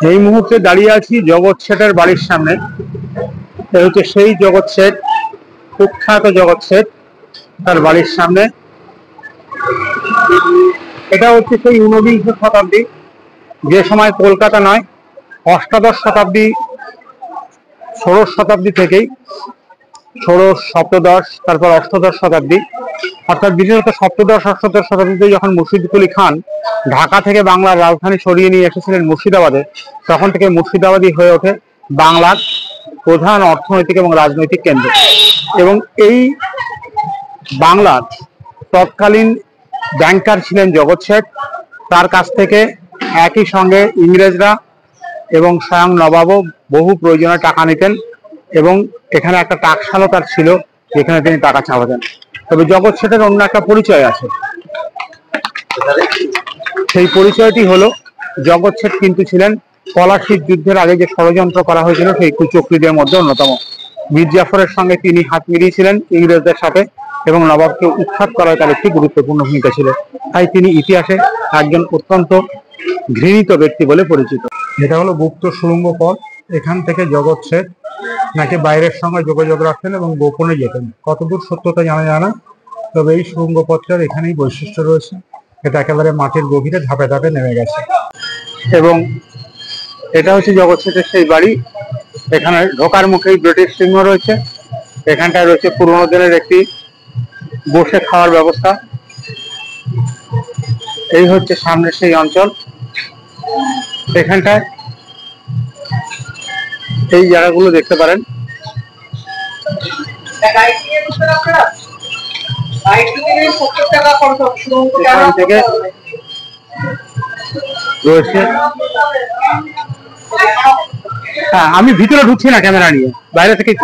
এই মুহূর্তে দাঁড়িয়ে আছি জগৎ শেঠের বাড়ির সামনে। এটা হচ্ছে সেই জগৎ শেঠ, কুখ্যাত জগৎ শেঠ, তার বাড়ির সামনে। এটা হচ্ছে সেই 19বিংশ শতাব্দী, যে সময় কলকাতা নয়, অষ্টাদশ শতাব্দী, ষোড়শ শতাব্দী থেকেই, ষোড়শ, সপ্তদশ, তারপর অষ্টাদশ শতাব্দী, অর্থাৎ বিশেষত সপ্তদশ অষ্টাদশ শতাব্দীতে যখন মুর্শিদকুলি খান ঢাকা থেকে বাংলার রাজধানী সরিয়ে নিয়ে এসেছিলেন মুর্শিদাবাদে, তখন থেকে মুর্শিদাবাদই হয়ে ওঠে বাংলার প্রধান অর্থনৈতিক এবং রাজনৈতিক কেন্দ্র। এবং এই বাংলার তৎকালীন ব্যাংকার ছিলেন জগৎ শেঠ। তার কাছ থেকে একই সঙ্গে ইংরেজরা এবং স্বয়ং নবাবও বহু প্রয়োজনে টাকা নিতেন, এবং এখানে একটা টাকশালও তার ছিল, যেখানে তিনি টাকা চাওয়াতেন। তবে জগৎ শেঠের অন্য একটা পরিচয় আছে। সেই পরিচয়টি হলো, জগৎ শেঠ কিন্তু ছিলেন পলাশির যুদ্ধের আগে যে ষড়যন্ত্র করা হয়েছিল সেই কুচক্রীদের মধ্যে অন্যতম। মীর জাফরের সঙ্গে তিনি হাত মিলিয়েছিলেন ইংরেজদের সাথে, এবং নবাবকে উৎখাত করার তার একটি গুরুত্বপূর্ণ ভূমিকা ছিল। তাই তিনি ইতিহাসে একজন অত্যন্ত ঘৃণিত ব্যক্তি বলে পরিচিত। এটা হলো গুপ্ত সুড়ঙ্গ পথ। এখান থেকে জগৎ শেঠ নাকি বাইরের সঙ্গে যোগাযোগ রাখতেন এবং গোপনে যেতেন। কতদূর সত্যতা জানা যায় না, তবে এই সুড়ঙ্গ পথটার এখানেই বৈশিষ্ট্য রয়েছে। এটা একেবারে মাটির গভীরে ধাপে ধাপে নেমে গেছে। এবং এটা হচ্ছে জগৎ শেঠের সেই বাড়ি। এখানে ঢোকার মুখেই ব্রিটিশ সিংহ রয়েছে। এখানটায় রয়েছে পুরোনো দিনের একটি বসে খাওয়ার ব্যবস্থা। এই হচ্ছে সামনে সেই অঞ্চল। এখানটায় এই জায়গাগুলো দেখতে পারেন। এখান থেকে রয়েছে, হ্যাঁ, আমি ভিতরে ঢুকছি না ক্যামেরা নিয়ে, বাইরে থেকেই।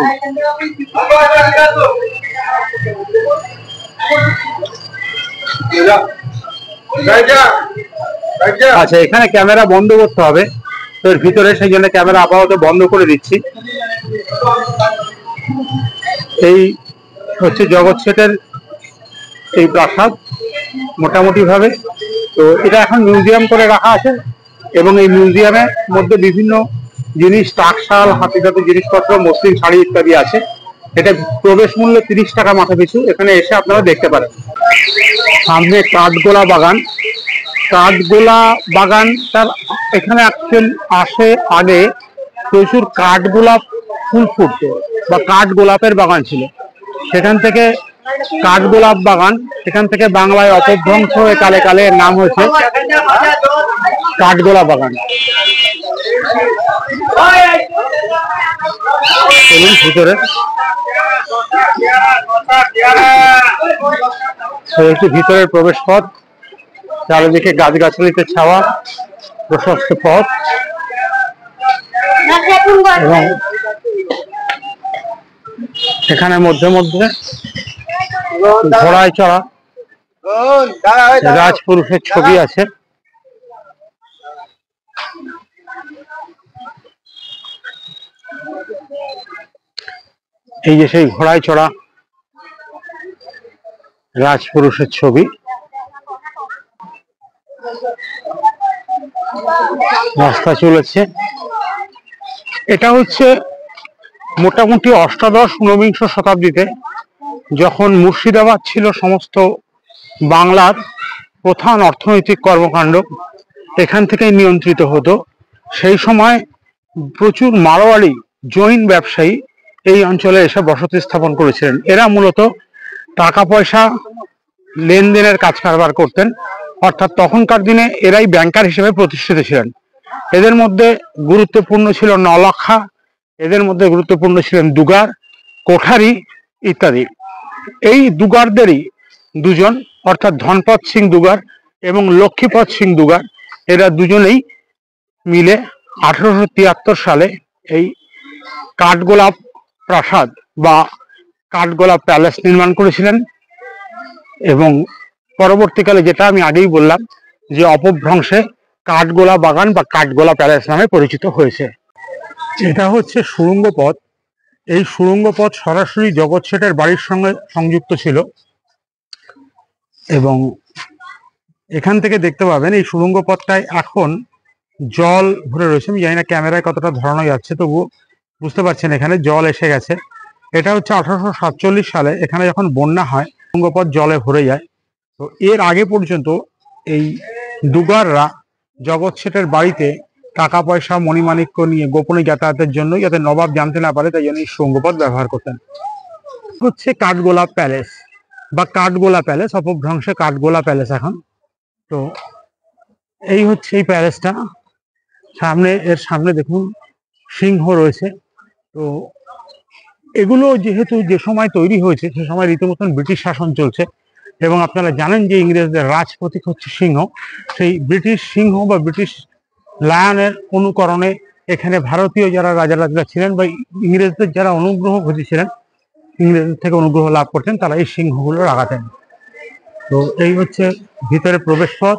আচ্ছা, এখানে ক্যামেরা বন্ধ করতে হবে তো এর ভিতরে, সেই জন্য ক্যামেরা আপাতত বন্ধ করে দিচ্ছি। এই হচ্ছে জগৎ শেঠের এই প্রাসাদ মোটামুটি ভাবে। তো এটা এখন মিউজিয়াম করে রাখা আছে, এবং এই মিউজিয়ামের মধ্যে বিভিন্ন জিনিস, টাকশাল, হাতিজাতি জিনিসপত্র, মসলিন শাড়ি ইত্যাদি আছে। এটা প্রবেশ মূল্য 30 টাকা মাথা পিছু। এখানে এসে আপনারা দেখতে পারেন। সামনে কাঠগোলা বাগান। কাঠগোলা বাগানটার এখানে আসে আগে প্রচুর কাঠগোলাপ ফুল ফুটতো, বা কাঠগোলাপের বাগান ছিল। সেখান থেকে কাঠগোলাপ বাগান, সেখান থেকে বাংলায় অপভ্রংশ হয়ে কালে কালে এর নাম হয়েছে কাঠগোলা বাগান। চলুন ভিতরে। একটি ভিতরের প্রবেশ পথ, চারিদিকে গাছগাছালিতে ছাওয়া প্রশস্ত পথ, এবং এখানে মধ্যে মধ্যে ঘোড়ায় চড়া রাজপুরুষের ছবি আছে। এই যে সেই ঘোড়ায় চড়া রাজপুরুষের ছবি। রাস্তা চলেছে। এটা হচ্ছে মোটামুটি অষ্টাদশ ঊনবিংশ শতাব্দীতে, যখন মুর্শিদাবাদ ছিল সমস্ত বাংলার প্রধান অর্থনৈতিক কর্মকাণ্ড এখান থেকেই নিয়ন্ত্রিত হতো। সেই সময় প্রচুর মারোয়াড়ি জৈন ব্যবসায়ী এই অঞ্চলে এসে বসতি স্থাপন করেছিলেন। এরা মূলত টাকা পয়সা লেনদেনের কাজ কারবার করতেন, অর্থাৎ তখনকার দিনে এরাই ব্যাংকার হিসেবে প্রতিষ্ঠিত ছিলেন। এদের মধ্যে গুরুত্বপূর্ণ ছিল নলক্ষা, এদের মধ্যে গুরুত্বপূর্ণ ছিলেন দুগার, কোঠারি ইত্যাদি। এই দুগারদেরই দুজন, অর্থাৎ ধনপত সিং দুগার এবং লক্ষ্মীপত সিং দুগার, এরা দুজনেই মিলে 1873 সালে এই কাঠগোলাপ প্রাসাদ বা কাঠগোলাপ প্যালেস নির্মাণ করেছিলেন। এবং পরবর্তীকালে, যেটা আমি আগেই বললাম, যে অপভ্রংশে কাঠগোলা বাগান বা কাঠগোলা প্যালেস নামে পরিচিত হয়েছে। এটা হচ্ছে সুড়ঙ্গ পথ। এই সুড়ঙ্গ পথ সরাসরি জগৎ শেঠের বাড়ির সঙ্গে সংযুক্ত ছিল, এবং এখান থেকে দেখতে পাবেন এই সুড়ঙ্গ পথটায় এখন জল ভরে রয়েছে। আমি জানি না ক্যামেরায় কতটা ধরানো যাচ্ছে, তবু বুঝতে পারছেন এখানে জল এসে গেছে। এটা হচ্ছে 1847 সালে এখানে যখন বন্যা হয়, তুঙ্গপথ জলে ভরে যায়। তো এর আগে পর্যন্ত এই দুগাররা জগৎ শেঠের বাড়িতে টাকা পয়সা মণিমাণিক্য নিয়ে গোপনে যাতায়াতের জন্য, যাতে নবাব জানতে না পারে, তাই জন্য এই সুঙ্গপথ ব্যবহার করতেন। হচ্ছে কাঠগোলা প্যালেস বা কাঠগোলা প্যালেস, অপভ্রংশে কাঠগোলা প্যালেস এখন। তো এই হচ্ছে এই প্যালেসটা। এর সামনে দেখুন সিংহ রয়েছে। তো এগুলো যেহেতু যে সময় তৈরি হয়েছে সে সময় রীতিমতন ব্রিটিশ শাসন চলছে, এবং আপনারা জানেন যে ইংরেজদের রাজ প্রতীক হচ্ছে সিংহ। সেই ব্রিটিশ সিংহ বা ব্রিটিশ লায়নের অনুকরণে এখানে ভারতীয় যারা রাজারা ছিলেন বা ইংরেজদের যারা অনুগ্রহ ছিলেন, ইংরেজদের থেকে অনুগ্রহ লাভ করতেন, তারা এই সিংহগুলো লাগাতেন। তো এই হচ্ছে ভিতরে প্রবেশ পথ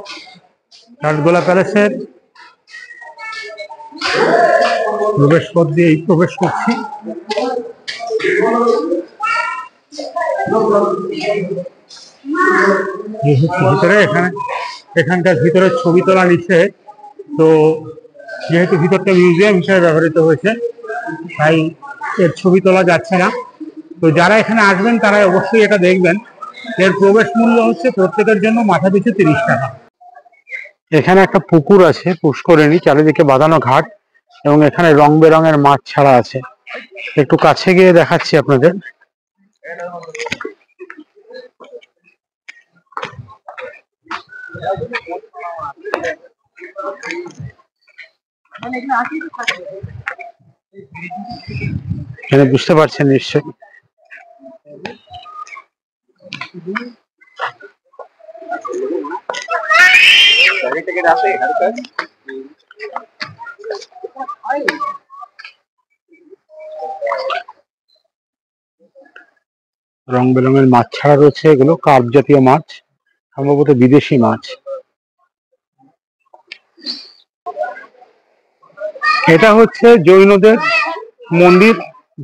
কাঠগোলা প্যালেসের। প্রবেশ পথ দিয়ে প্রবেশ করছি। ভিতরে এখানকার ভিতরে ছবি তোলা নিষেধ। তো যেহেতু ভিতরটা মিউজিয়াম হিসেবে ব্যবহৃত হয়েছে, তাই এর ছবি তোলা যাচ্ছে না। তো যারা এখানে আসবেন তারা অবশ্যই এটা দেখবেন। এর প্রবেশ মূল্য হচ্ছে প্রত্যেকের জন্য মাথা পিছু 30 টাকা। এখানে একটা পুকুর আছে, পুষ্করিণী, চারিদিকে বাঁধানো ঘাট, এবং এখানে রং বেরঙের মাছ ছাড়া আছে। একটু কাছে গিয়ে দেখাচ্ছি আপনাদের। এখানে বুঝতে পারছেন নিশ্চয়ই। রং বেরঙের মাছ ছাড়া রয়েছে, এগুলো কার্প জাতীয় মাছ, সম্ভবত বিদেশি মাছ। এটা হচ্ছে জৈনদের মন্দির।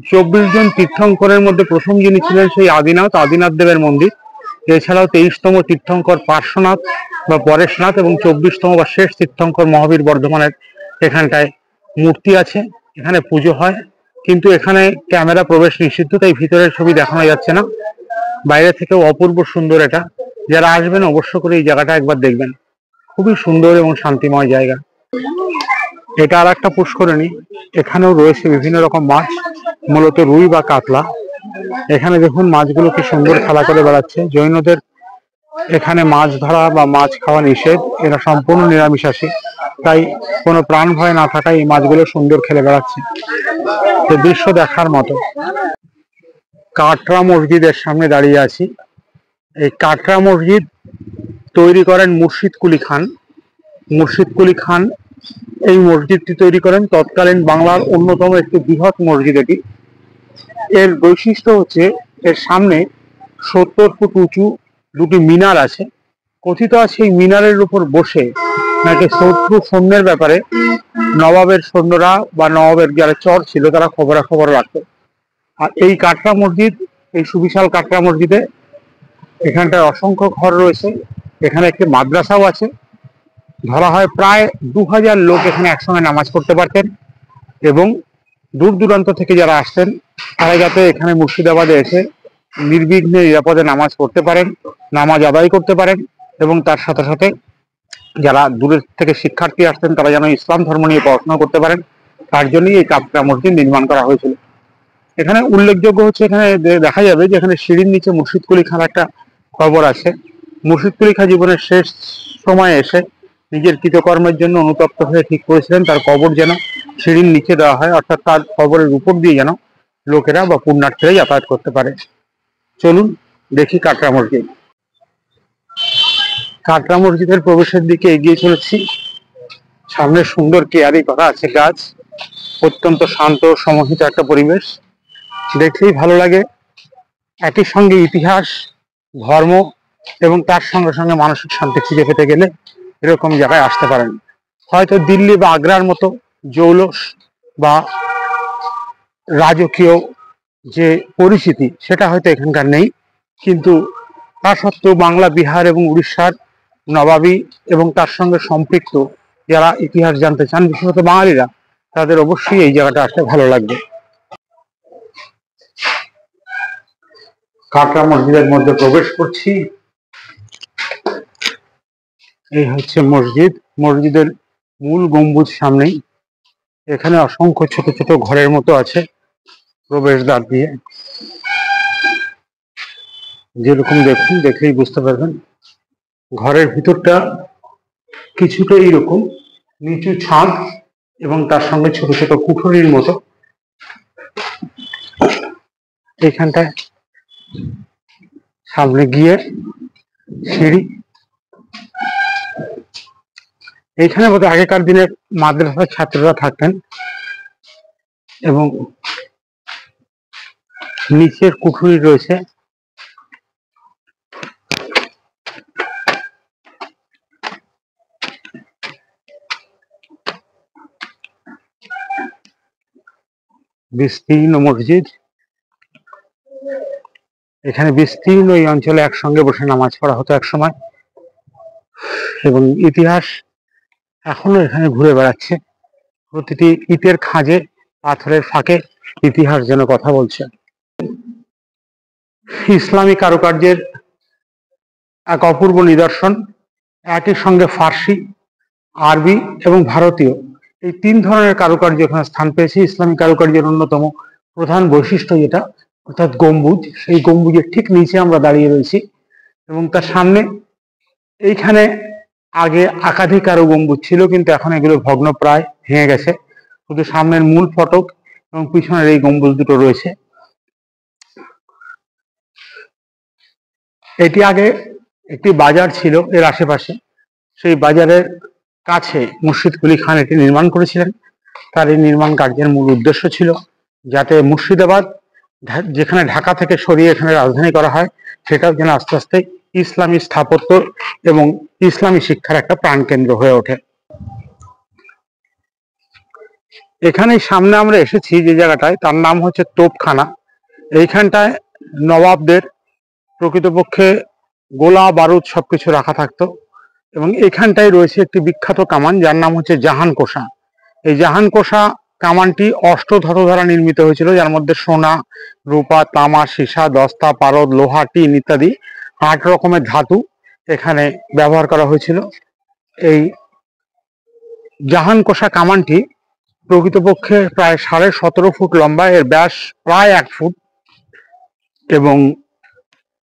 24 জন তীর্থঙ্করের মধ্যে প্রথম যিনি ছিলেন সেই আদিনাথ দেবের মন্দির। এছাড়াও 23তম তীর্থঙ্কর পার্শ্বনাথ বা পরেশনাথ এবং 24তম বা শেষ তীর্থঙ্কর মহাবীর বর্ধমানের এখানটায় মূর্তি আছে। এখানে পুজো হয়, কিন্তু এখানে ক্যামেরা প্রবেশ নিষিদ্ধ, তাই ভিতরের ছবি দেখানো যাচ্ছে না। বাইরে থেকেও অপূর্ব সুন্দর এটা। যারা আসবেন অবশ্য করে এই জায়গাটা একবার দেখবেন, খুবই সুন্দর এবং শান্তিময় জায়গা। এটা আর একটা পুষ্করিণী। এখানেও রয়েছে বিভিন্ন রকম মাছ, মূলত রুই বা কাতলা। এখানে দেখুন মাছগুলো কি সুন্দর খেলা করে বেড়াচ্ছে। জৈনদের এখানে মাছ ধরা বা মাছ খাওয়া নিষেধ, এরা সম্পূর্ণ নিরামিষাশী, তাই কোনো প্রাণ ভয় না থাকায় এই মাছগুলো সুন্দর খেলে বেড়াচ্ছে। তো দৃশ্য দেখার মতো। কাটরা মসজিদের সামনে দাঁড়িয়ে আছি। এই কাটরা মসজিদ তৈরি করেন মুর্শিদ কুলি খান। মুর্শিদ কুলি খান এই মসজিদটি তৈরি করেন। তৎকালীন বাংলার অন্যতম একটি বৃহৎ মসজিদ এটি। এর বৈশিষ্ট্য হচ্ছে এর সামনে 70 ফুট উঁচু দুটি মিনার আছে। কথিত আছে এই মিনারের উপর বসে নাকি শত্রু সৈন্যের ব্যাপারে নবাবের সৈন্যরা বা নবাবের যারা চর ছিল তারা খবরাখবর রাখত। আর এই কাটরা মসজিদ, এই সুবিশাল কাটরা মসজিদে এখানটায় অসংখ্য ঘর রয়েছে। এখানে একটি মাদ্রাসাও আছে। ধরা হয় প্রায় 2000 লোক এখানে একসঙ্গে নামাজ পড়তে পারতেন, এবং দূর দূরান্ত থেকে যারা আসতেন তারা যাতে এখানে মুর্শিদাবাদে এসে নির্বিঘ্নে নিরাপদে নামাজ পড়তে পারেন, নামাজ আদায় করতে পারেন, এবং তার সাথে সাথে যারা দূরের থেকে শিক্ষার্থী আসতেন তারা যেন ইসলাম ধর্ম নিয়ে পড়াশোনা করতে পারেন, তার জন্যই এই কাটরা মসজিদ নির্মাণ করা হয়েছিল। এখানে উল্লেখযোগ্য হচ্ছে এখানে দেখা যাবে যে এখানে সিঁড়ির নিচে মুর্শিদ কুলি খান একটা কবর আছে। মুর্শিদ কুলি খান জীবনের শেষ সময়ে এসে নিজের কৃতকর্মের জন্য অনুতপ্ত হয়ে ঠিক করেছিলেন তার কবর যেন সিঁড়ির নিচে দেওয়া হয়, অর্থাৎ তার কবরের উপর দিয়ে যেন লোকেরা বা পুণ্যার্থীরা যাতায়াত করতে পারে। চলুন দেখি কাটরা মসজিদ। কাটরা মসজিদের প্রবেশের দিকে এগিয়ে চলেছি। সামনে সুন্দর কেয়ারি করা আছে গাছ, অত্যন্ত শান্ত সমাহিত একটা পরিবেশ, দেখলেই ভালো লাগে। একই সঙ্গে ইতিহাস, ধর্ম এবং তার সঙ্গে সঙ্গে মানসিক শান্তি খুঁজে পেতে গেলে এরকম জায়গায় আসতে পারেন। হয়তো দিল্লি বা আগ্রার মতো জৌলস বা রাজকীয় যে পরিচিতি সেটা হয়তো এখানকার নেই, কিন্তু তা সত্ত্বেও বাংলা, বিহার এবং উড়িষ্যার নবাবী এবং তার সঙ্গে সম্পৃক্ত যারা ইতিহাস জানতে চান, বিশেষত বাঙালিরা, তাদের অবশ্যই এই জায়গাটা আসলে ভালো লাগবে। কাটরা মসজিদের মধ্যে প্রবেশ করছি। এই হচ্ছে মসজিদ। মসজিদের মূল গম্বুজ সামনেই। এখানে অসংখ্য ছোট ছোট ঘরের মতো আছে প্রবেশদ্বার দিয়ে, যেরকম দেখুন, দেখলেই বুঝতে পারবেন। ঘরের ভিতরটা কিছুটা এইরকম, নিচু ছাদ এবং তার সঙ্গে ছোট ছোট কুঠুরির মতো। এইখানটায় সামনে গিয়ে সিঁড়ি। এইখানে বোধহয় আগেকার দিনের মাদ্রাসার ছাত্ররা থাকতেন এবং নিচের কুঠুরি রয়েছে। বিস্তীর্ণ মসজিদ। এখানে বিস্তীর্ণ এই অঞ্চলে একসঙ্গে বসে নামাজ পড়া হতো এক সময়, এবং ইতিহাস এখনো এখানে ঘুরে বেড়াচ্ছে। প্রতিটি ইটের খাঁজে, পাথরের ফাঁকে ইতিহাস যেন কথা বলছে। ইসলামী কারুকার্যের এক অপূর্ব নিদর্শন। একই সঙ্গে ফার্সি, আরবি এবং ভারতীয় এই তিন ধরনের কারুকার্য এখানে স্থান পেয়েছে। ইসলামী কারুকার্যের অন্যতম প্রধান বৈশিষ্ট্য যেটা, অর্থাৎ গম্বুজ, সেই গম্বুজের ঠিক নিচে আমরা দাঁড়িয়ে রয়েছি এবং তার সামনে এইখানে আগে একাধিক আরো গম্বুজ ছিল, কিন্তু এখন এগুলো ভগ্নপ্রায়, ভেঙে গেছে। শুধু সামনের মূল ফটক এবং পিছনের এই গম্বুজ দুটো রয়েছে। এটি আগে একটি বাজার ছিল এর আশেপাশে। সেই বাজারের কাছে মুর্শিদ কুলি খান এটি নির্মাণ করেছিলেন। তার এই নির্মাণ কার্যের মূল উদ্দেশ্য ছিল যাতে মুর্শিদাবাদ, যেখানে ঢাকা থেকে সরিয়ে এখানে রাজধানী করা হয়, সেটাও যেন আস্তে আস্তে ইসলামী স্থাপত্য এবং ইসলামী শিক্ষার একটা প্রাণকেন্দ্র হয়ে ওঠে। এখানেই সামনে আমরা এসেছি যে জায়গাটায়, তার নাম হচ্ছে তোপখানা। এইখানটায় নবাবদের প্রকৃতপক্ষে গোলা বারুদ সবকিছু রাখা থাকতো, এবং এখানটায় রয়েছে একটি বিখ্যাত কামান যার নাম হচ্ছে জাহানকোষা। এই জাহানকোষা কামানটি অষ্টধাতু দ্বারা নির্মিত হয়েছিল, যার মধ্যে সোনা, রূপা, তামা, সীসা, দস্তা, পারদ, লোহা, টিন ইত্যাদি 8 রকমের ধাতু এখানে ব্যবহার করা হয়েছিল। এই জাহানকোষা কামানটি প্রকৃতপক্ষে প্রায় 17.5 ফুট লম্বা, এর ব্যাস প্রায় 1 ফুট, এবং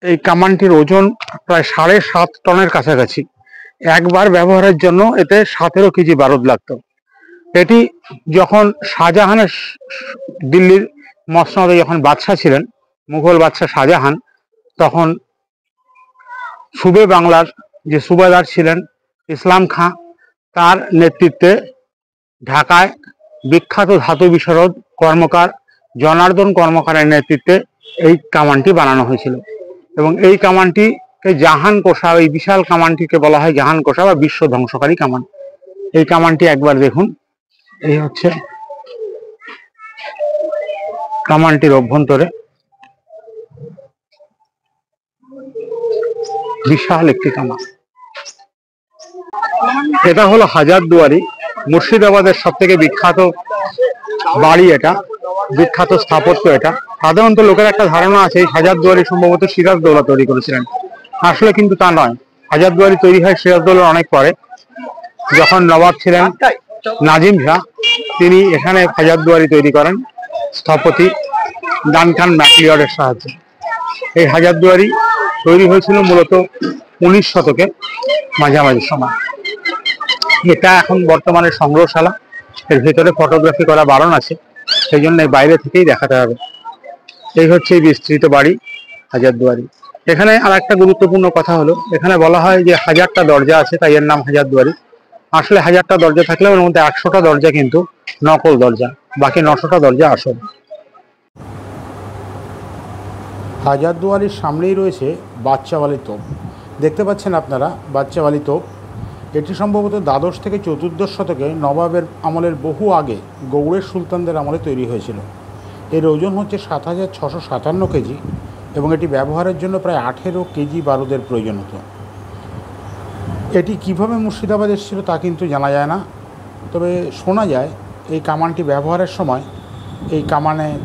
এই কামানটির ওজন প্রায় 7.5 টনের কাছাকাছি। একবার ব্যবহারের জন্য এতে 17 কেজি বারুদ লাগতো। এটি যখন শাহজাহানের দিল্লির মসনদে যখন বাদশাহ ছিলেন, মুঘল বাদশাহ শাহজাহান, তখন সুবে বাংলার যে সুবেদার ছিলেন ইসলাম খাঁ, তার নেতৃত্বে ঢাকায় বিখ্যাত ধাতু বিশারদ কর্মকার জনার্দন কর্মকারের নেতৃত্বে এই কামানটি বানানো হয়েছিল, এবং এই কামানটিকে জাহানকোষা, এই বিশাল কামানটিকে বলা হয় জাহানকোষা বা বিশ্ব ধ্বংসকারী কামান। এই কামানটি একবার দেখুন। এই হচ্ছে কামানটির অভ্যন্তরে বিশাল একটি কামান। এটা হলো হাজারদুয়ারি, মুর্শিদাবাদের সব থেকে বিখ্যাত বাড়ি, এটা বিখ্যাত স্থাপত্য। এটা সাধারণত লোকের একটা ধারণা আছে হাজারদুয়ারি সম্ভবত সিরাজদৌল্লা তৈরি করেছিলেন, আসলে কিন্তু তা নয়। হাজারদুয়ারি তৈরি হয় সিরাজদৌল্লার অনেক পরে, যখন নবাব ছিলেন নাজিম শাহ, তিনি এখানে হাজারদুয়ারি তৈরি করেন স্থপতি ডানকান ম্যাকলিয়রের সাহায্যে। এই হাজারদুয়ারি তৈরি হয়েছিল মূলত 19 শতকে মাঝামাঝি সময়। এটা এখন বর্তমানে সংগ্রহশালা, এর ভিতরে ফটোগ্রাফি করা বারণ আছে, সেই জন্য বাইরে থেকেই দেখাতে হবে। এই হচ্ছে এই বিস্তৃত বাড়ি হাজারদুয়ারি। এখানে আর একটা গুরুত্বপূর্ণ কথা হলো, এখানে বলা হয় যে 1000টা দরজা আছে, তাই এর নাম হাজারদুয়ারি। আসলে 1000টা দরজা থাকলেও এর মধ্যে 100টা দরজা কিন্তু নকল দরজা, বাকি 900টা দরজা আসল। হাজারদুয়ারির সামনেই রয়েছে বাচ্চাওয়ালি তোপ। দেখতে পাচ্ছেন আপনারা বাচ্চাওয়ালি তোপ। এটি সম্ভবত দ্বাদশ থেকে চতুর্দশ শতকে নবাবের আমলের বহু আগে গৌড়ের সুলতানদের আমলে তৈরি হয়েছিল। এর ওজন হচ্ছে 7657 কেজি এবং এটি ব্যবহারের জন্য প্রায় 18 কেজি বারুদের প্রয়োজন হতো। এটি কিভাবে মুর্শিদাবাদ এসেছিল তা কিন্তু জানা যায় না, তবে শোনা যায় এই কামানটি ব্যবহারের সময় এই কামানের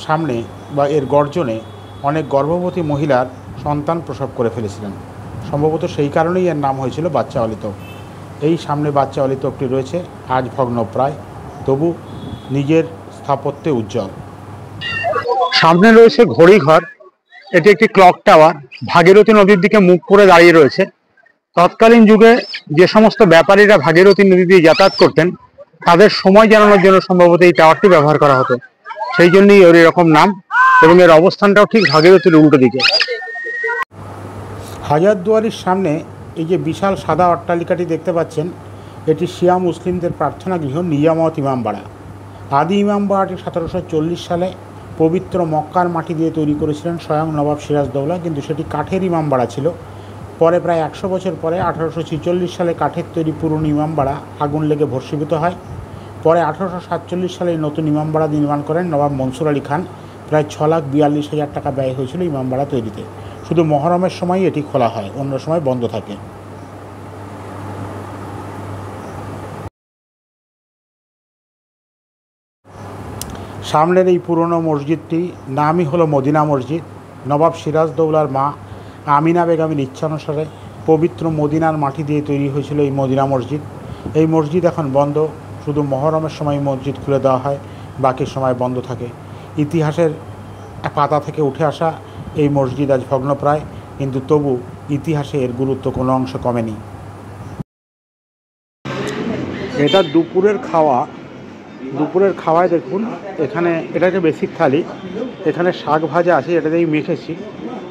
সামনে বা এর গর্জনে অনেক গর্ভবতী মহিলার সন্তান প্রসব করে ফেলেছিলেন। সম্ভবত সেই কারণেই এর নাম হয়েছিল বাচ্চাওয়ালি তোপ। এই সামনে বাচ্চাওয়ালি তোপটি রয়েছে, আজ ভগ্নপ্রায়, তবু নিজের স্থাপত্যে উজ্জ্বল। সামনে রয়েছে ঘড়িঘর। এটি একটি ক্লক টাওয়ার, ভাগীরথী নদীর দিকে মুখ করে দাঁড়িয়ে রয়েছে। তৎকালীন যুগে যে সমস্ত ব্যাপারীরা ভাগীরথী নদী দিয়ে যাতায়াত করতেন তাদের সময় জানানোর জন্য সম্ভবত এই টাওয়ারটি ব্যবহার করা হতো, সেই জন্যই এর এরকম নাম, এবং এর অবস্থানটাও ঠিক ভাগীরথীর উল্টো দিকে। হাজারদুয়ারির সামনে এই যে বিশাল সাদা অট্টালিকাটি দেখতে পাচ্ছেন, এটি শিয়া মুসলিমদের প্রার্থনা গৃহ নিয়ামত ইমামবাড়া। আদি ইমামবাড়াটি 1740 সালে পবিত্র মক্কার মাটি দিয়ে তৈরি করেছিলেন স্বয়ং নবাব সিরাজদৌলা, কিন্তু সেটি কাঠের ইমামবাড়া ছিল। পরে প্রায় 100 বছর পরে 1846 সালে কাঠের তৈরি পুরনো ইমামবাড়া আগুন লেগে ভস্মীভূত হয়। পরে 1847 সালে নতুন ইমামবাড়া নির্মাণ করেন নবাব মনসুর আলী খান। প্রায় 6,42,000 টাকা ব্যয় হয়েছিল ইমামবাড়া তৈরিতে। শুধু মহরমের সময় এটি খোলা হয়, অন্য সময় বন্ধ থাকে। সামনের এই পুরনো মসজিদটি নামই হলো মদিনা মসজিদ। নবাব সিরাজদৌলার মা আমিনা বেগমের ইচ্ছানুসারে পবিত্র মদিনার মাটি দিয়ে তৈরি হয়েছিল এই মদিনা মসজিদ। এই মসজিদ এখন বন্ধ, শুধু মহরমের সময় মসজিদ খুলে দেওয়া হয়, বাকি সময় বন্ধ থাকে। ইতিহাসের পাতা থেকে উঠে আসা এই মসজিদ আজ ভগ্নপ্রায়, কিন্তু তবু ইতিহাসে এর গুরুত্ব কোনো অংশ কমেনি। এটা দুপুরের খাওয়া। দুপুরের খাওয়ায় দেখুন এখানে, এটা একটা বেসিক থালি। এখানে শাক ভাজা আছে, এটা দিয়ে মেখেছি,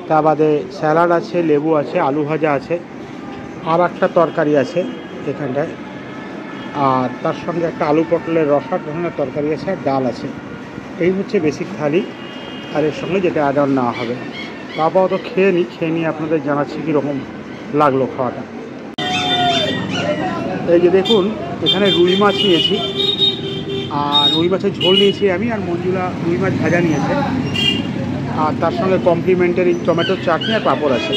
তা বাদে স্যালাড আছে, লেবু আছে, আলু ভাজা আছে, আর একটা তরকারি আছে এখানটায়, আর তার সঙ্গে একটা আলু পটলের রসা ধরনের তরকারি আছে, আর ডাল আছে। এই হচ্ছে বেসিক থালি, আর এর সঙ্গে যেটা অ্যাড অন নেওয়া হবে। আপাতত খেয়ে নিয়ে আপনাদের জানাচ্ছি কীরকম লাগলো খাওয়াটা। এই যে দেখুন এখানে রুই মাছ নিয়েছি, আর রুই মাছের ঝোল নিয়েছি আমি, আর মঞ্জুলা রুই মাছ ভাজা নিয়েছে, আর তার সঙ্গে কমপ্লিমেন্টারি টমেটোর চাটনি আর পাঁপড় আছে।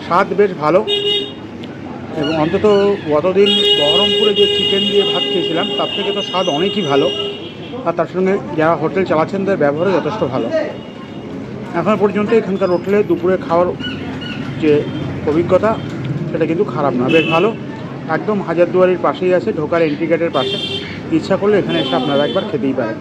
স্বাদ বেশ ভালো, এবং অন্তত গতদিন বহরমপুরে যে চিকেন দিয়ে ভাত খেয়েছিলাম তার থেকে তো স্বাদ অনেকই ভালো, আর তার সঙ্গে যারা হোটেল চালাচ্ছেন তাদের ব্যবহারও যথেষ্ট ভালো। এখন পর্যন্ত এখানকার হোটেলে দুপুরে খাওয়ার যে অভিজ্ঞতা সেটা কিন্তু খারাপ না, বেশ ভালো। একদম হাজারদুয়ারির পাশেই আছে, ঢোকার এন্ট্রি গেটের পাশে। ইচ্ছা করলে এখানে এসে আপনারা একবার খেতেই পারেন।